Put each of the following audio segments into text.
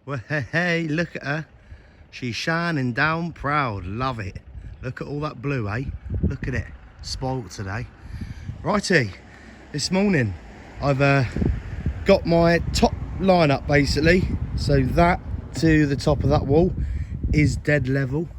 Well, hey, look at her. She's shining down proud. Love it. Look at all that blue, eh? Look at it. Spoilt today. Righty, this morning I've got my top line up basically. So that to the top of that wall is dead level.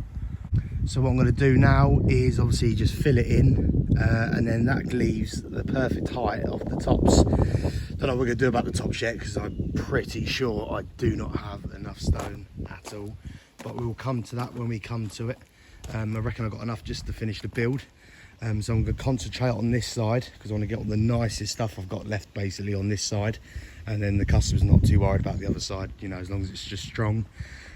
So what I'm going to do now is obviously just fill it in and then that leaves the perfect height of the tops. Don't know what we're going to do about the tops yet because I'm pretty sure I do not have enough stone at all. But we will come to that when we come to it. I reckon I've got enough just to finish the build. So I'm going to concentrate on this side because I want to get all the nicest stuff I've got left basically on this side. And then the customer's not too worried about the other side, you know, as long as it's just strong.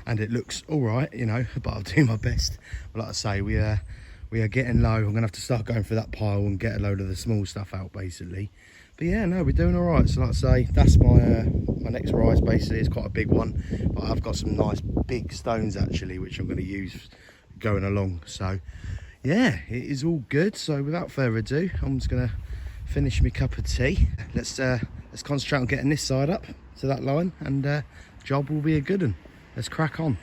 And it looks all right, you know, but I'll do my best. But like I say, we are getting low. I'm going to have to start going through that pile and get a load of the small stuff out basically. But yeah, no, we're doing all right. So like I say, that's my my next rise basically. It's quite a big one, but I've got some nice big stones actually, which I'm going to use going along. So yeah, it is all good. So without further ado, I'm just going to finish my cup of tea. Let's concentrate on getting this side up to that line, and job will be a good one. Let's crack on.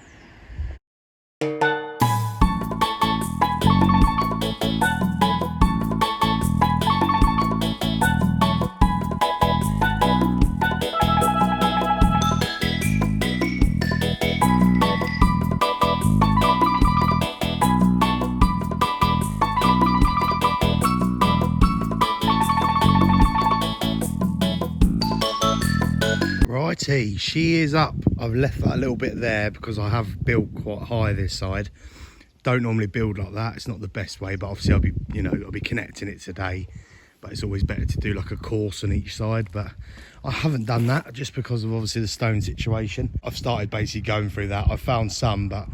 Righty, she is up. I've left that a little bit there because I have built quite high this side. Don't normally build like that. It's not the best way, but obviously I'll be connecting it today. But it's always better to do like a course on each side. But I haven't done that just because of obviously the stone situation. I've started basically going through that. I've found some, but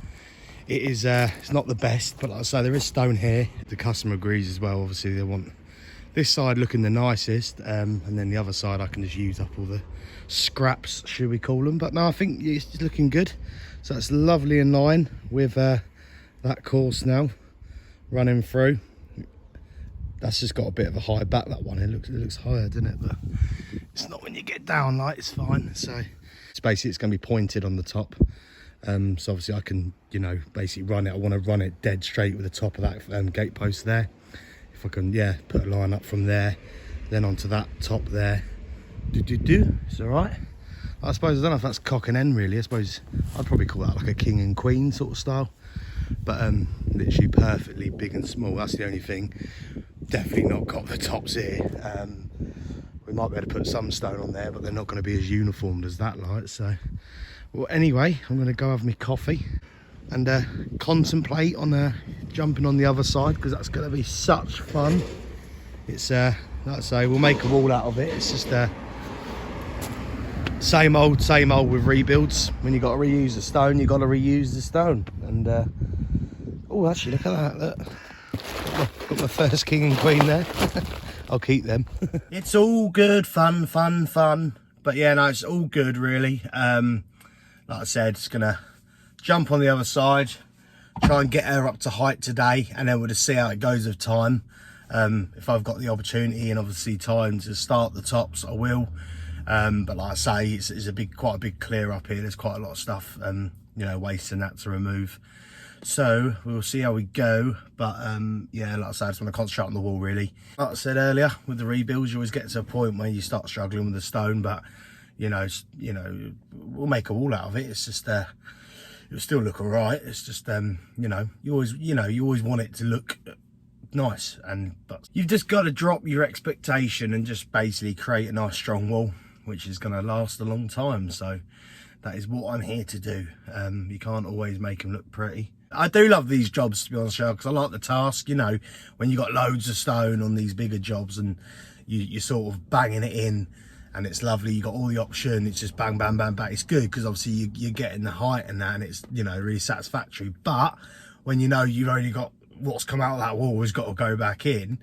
it is it's not the best. But like I say, there is stone here. The customer agrees as well. Obviously they want this side looking the nicest, and then the other side I can just use up all the scraps, should we call them. But no, I think it's looking good. So it's lovely in line with that course now running through. That's just got a bit of a high back, that one. It looks higher, doesn't it? But it's not when you get down, like, it's fine. So it's basically, it's going to be pointed on the top. So obviously I can, you know, basically run it. I want to run it dead straight with the top of that gate post there. If I can, yeah, put a line up from there, then onto that top there. It's all right. I suppose, I don't know if that's cock and hen really. I suppose I'd probably call that like a king and queen sort of style. But literally perfectly big and small. That's the only thing. Definitely not got the tops here. We might be able to put some stone on there, but they're not going to be as uniformed as that light. So, well, anyway, I'm going to go have my coffee and contemplate on jumping on the other side, because that's going to be such fun. It's like I say, we'll make a wall out of it. It's just same old with rebuilds. When you got to reuse the stone, you got to reuse the stone. And oh, actually, look at that. Look, got my first king and queen there. I'll keep them. It's all good, fun. But yeah, no, it's all good really. Like I said, it's gonna jump on the other side, try and get her up to height today, and then we'll just see how it goes with time. If I've got the opportunity and obviously time to start the tops, I will. But like I say, it's quite a big clear up here. There's quite a lot of stuff, you know, waste and that to remove. So we'll see how we go. But yeah, like I said, I just want to concentrate on the wall really. Like I said earlier, with the rebuilds, you always get to a point where you start struggling with the stone. But you know, we'll make a wall out of it. It's just it'll still look all right. It's just you know, you always want it to look nice, but you've just got to drop your expectation and just basically create a nice strong wall, which is going to last a long time. So that is what I'm here to do. You can't always make them look pretty. I do love these jobs, to be honest, because I like the task. You know, when you got loads of stone on these bigger jobs and you're sort of banging it in, and it's lovely. You got all the option. It's just bang, bang, bang, bang. It's good because obviously you're getting the height and that, and it's, you know, really satisfactory. But when you know you've only got what's come out of that wall has got to go back in,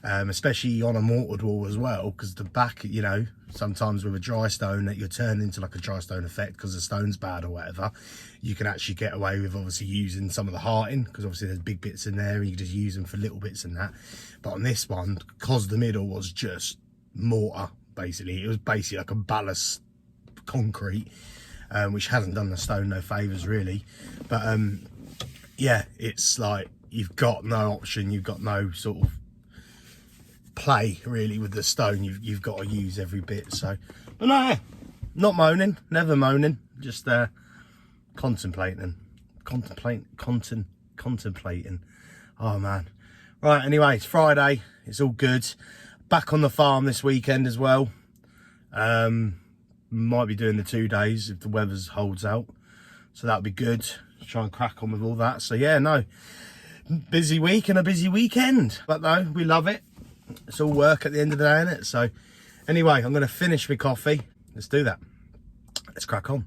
especially on a mortared wall as well, because the back, you know, sometimes with a dry stone that you're turning into like a dry stone effect because the stone's bad or whatever, you can actually get away with obviously using some of the hearting, because obviously there's big bits in there and you can just use them for little bits and that. But on this one, because the middle was just mortar, basically, it was basically like a ballast concrete. which hasn't done the stone no favours really. But yeah, it's like you've got no option, you've got no sort of play really with the stone. You've got to use every bit. So, but no, yeah, not moaning, never moaning, just contemplating. Oh man. Right, anyway, it's Friday, it's all good. Back on the farm this weekend as well. Might be doing the 2 days if the weather holds out, so that'll be good. Try and crack on with all that. So yeah, no, busy week and a busy weekend, but no, we love it. It's all work at the end of the day, isn't it? So anyway, I'm going to finish my coffee. Let's do that. Let's crack on.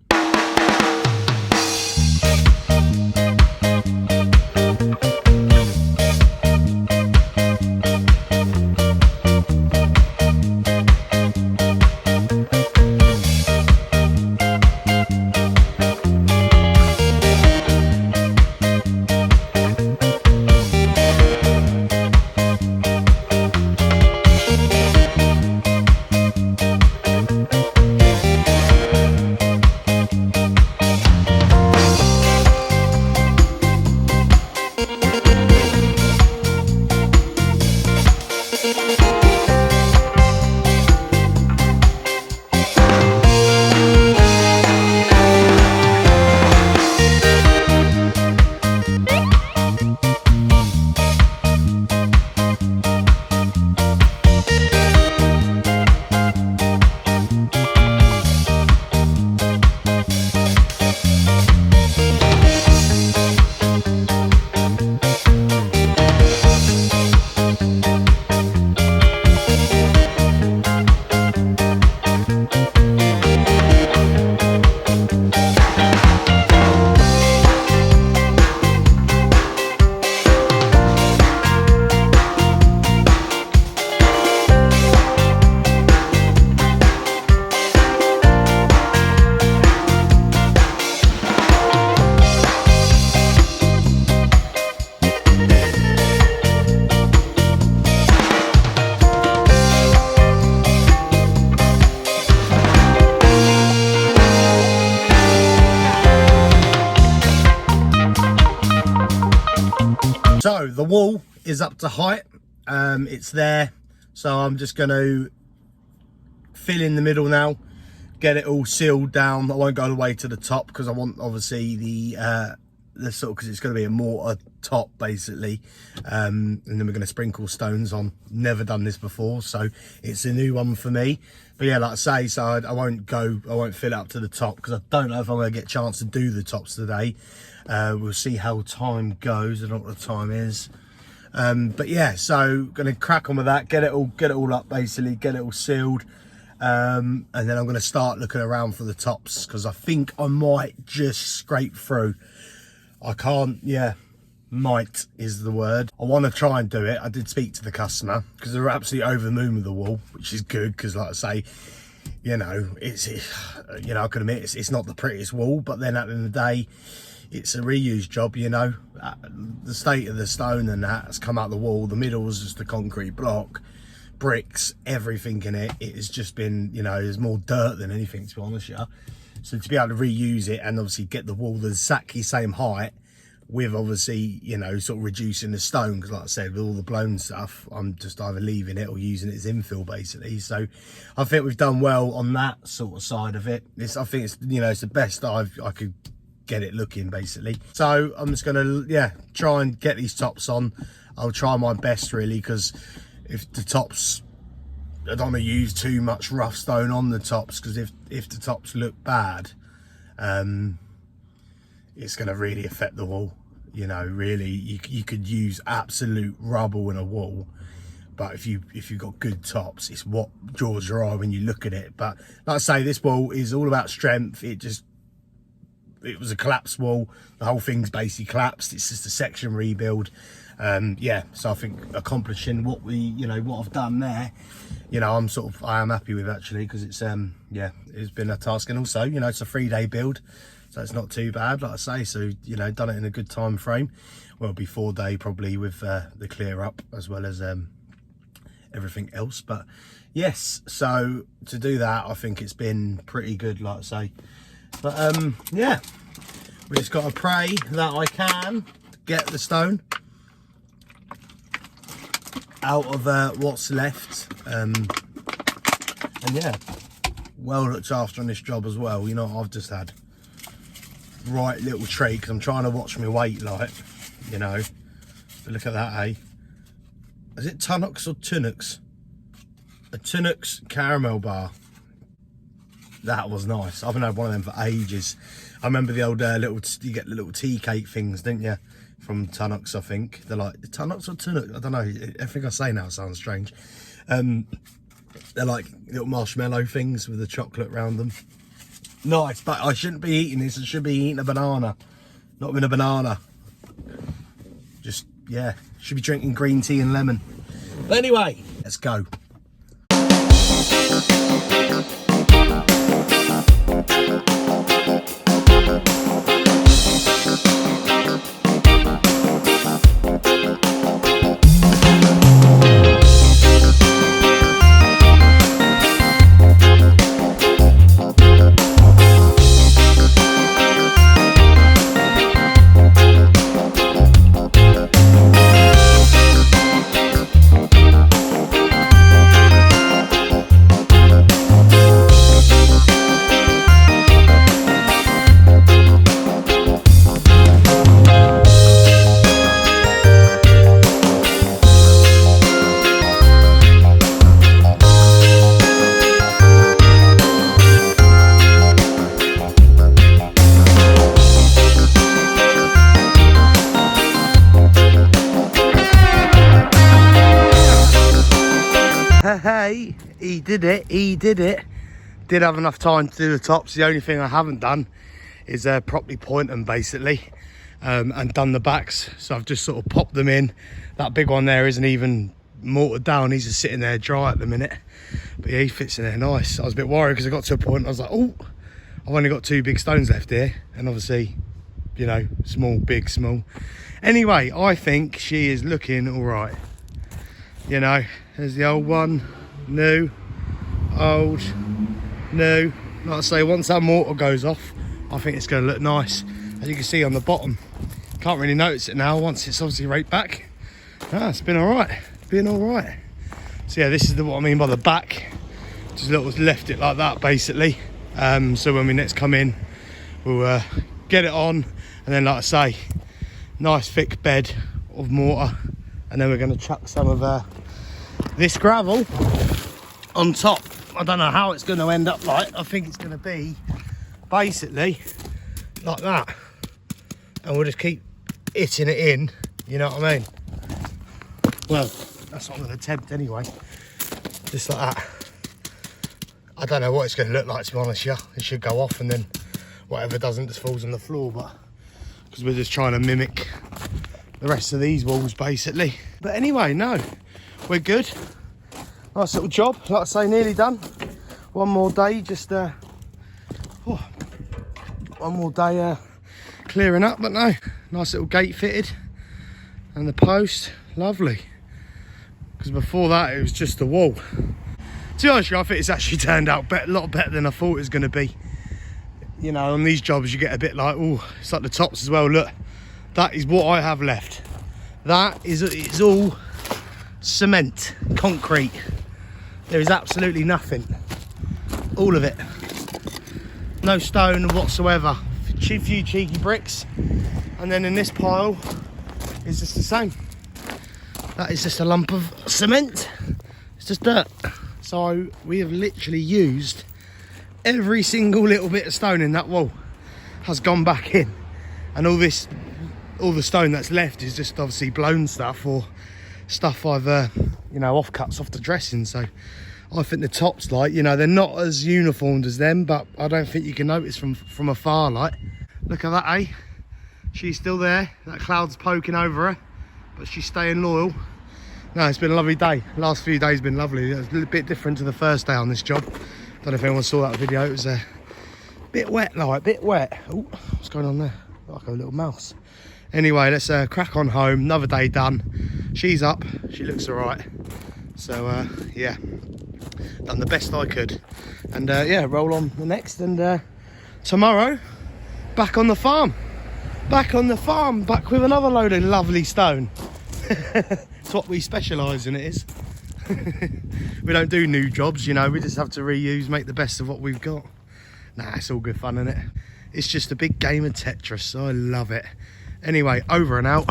So the wall is up to height, it's there, so I'm just going to fill in the middle now, get it all sealed down. I won't go all the way to the top because I want obviously the sort of, because it's going to be a mortar top basically, and then we're going to sprinkle stones on. Never done this before, so it's a new one for me. But yeah, like I say, so I won't fill it up to the top because I don't know if I'm going to get a chance to do the tops today. We'll see how time goes. I don't know what the time is, but yeah, so gonna crack on with that, get it all up basically, get it all sealed, and then I'm gonna start looking around for the tops because I think I might just scrape through. I can't, yeah, might is the word. I want to try and do it. I did speak to the customer because they're absolutely over the moon with the wall, which is good because like I say, you know, you know, I can admit it's not the prettiest wall, but then at the end of the day, it's a reuse job, you know. The state of the stone and that has come out the wall. The middle was just a concrete block, bricks, everything in it. It has just been, you know, there's more dirt than anything, to be honest with you. So to be able to reuse it and obviously get the wall the exactly same height with obviously, you know, sort of reducing the stone, because like I said, with all the blown stuff, I'm just either leaving it or using it as infill basically. So I think we've done well on that sort of side of it. I think it's, you know, it's the best I could get it looking basically. So I'm just gonna, yeah, try and get these tops on. I'll try my best really, because if the tops, I don't want to use too much rough stone on the tops, because if the tops look bad, it's going to really affect the wall. You know, really, you could use absolute rubble in a wall, but if you've got good tops, it's what draws your eye when you look at it. But like I say, this wall is all about strength. It was a collapsed wall. The whole thing's basically collapsed. It's just a section rebuild. Yeah, so I think accomplishing what I've done there, you know, I am happy with actually, because it's yeah, it's been a task, and also, you know, it's a 3-day build, so it's not too bad, like I say. So, you know, done it in a good time frame. Well, it'll be 4-day probably with the clear up as well as everything else. But yes, so to do that, I think it's been pretty good, like I say. But yeah, we just got to pray that I can get the stone out of what's left. And yeah, well looked after on this job as well. You know, I've just had right little treat because I'm trying to watch my weight, like, you know. But look at that, eh? Is it Tunnocks or Tunnocks? A Tunnocks caramel bar. That was nice. I haven't had one of them for ages. I remember the old you get the little tea cake things, didn't you? From Tunnocks, I think. They're like, Tunnocks or Tunnocks? I don't know. Everything I say now sounds strange. They're like little marshmallow things with the chocolate around them. Nice, but I shouldn't be eating this. I should be eating a banana. Not even a banana. Just, yeah, should be drinking green tea and lemon. But anyway, let's go. Hey, he did it. Did have enough time to do the tops. The only thing I haven't done is properly point them, basically, and done the backs. So I've just sort of popped them in. That big one there isn't even mortared down. He's just sitting there dry at the minute. But yeah, he fits in there nice. I was a bit worried because I got to a point I was like, oh, I've only got 2 big stones left here. And obviously, you know, small, big, small. Anyway, I think she is looking all right. You know, there's the old one, new, old, new. Like I say, once that mortar goes off, I think it's going to look nice. As you can see on the bottom, can't really notice it now once it's obviously right back. It's been all right, So yeah, this is what I mean by the back. Just left it like that, basically. So when we next come in, we'll get it on, and then, like I say, nice thick bed of mortar. And then we're going to chuck some of this gravel on top. I don't know how it's going to end up like. I think it's going to be basically like that. And we'll just keep hitting it in, you know what I mean? Well, that's what I'm going to attempt anyway. Just like that. I don't know what it's going to look like, to be honest with you. It should go off and then whatever doesn't just falls on the floor. But because we're just trying to mimic the rest of these walls, basically. But anyway, no, we're good. Nice little job, like I say, nearly done. One more day, just one more day clearing up. But no, nice little gate fitted, and the post, lovely. Because before that, it was just the wall. To be honest, I think it's actually turned out a lot better than I thought it was going to be. You know, on these jobs, you get a bit like, oh, it's like the tops as well. Look. That is what I have left. That is, it's all cement, concrete. There is absolutely nothing. All of it. No stone whatsoever. A few cheeky bricks. And then in this pile is just the same. That is just a lump of cement. It's just dirt. So we have literally used every single little bit of stone in that wall has gone back in. And all the stone that's left is just obviously blown stuff or stuff I've you know, offcuts off the dressing. So I think the tops, like, you know, they're not as uniformed as them, but I don't think you can notice from afar. Like, look at that, eh? She's still there. That cloud's poking over her, but she's staying loyal. No, it's been a lovely day. Last few days been lovely. It was a little bit different to the first day on this job. Don't know if anyone saw that video. It was a bit wet, like, a bit wet. Oh, what's going on there? Like a little mouse. Anyway, let's crack on home. Another day done. She's up. She looks all right. So yeah, done the best I could. And yeah, roll on the next and tomorrow, back on the farm. Back on the farm, back with another load of lovely stone. It's what we specialise in, it is. We don't do new jobs, you know, we just have to reuse, make the best of what we've got. Nah, it's all good fun, isn't it? It's just a big game of Tetris, so I love it. Anyway, over and out.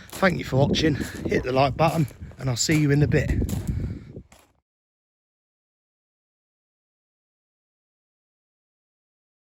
Thank you for watching. Hit the like button, and I'll see you in a bit.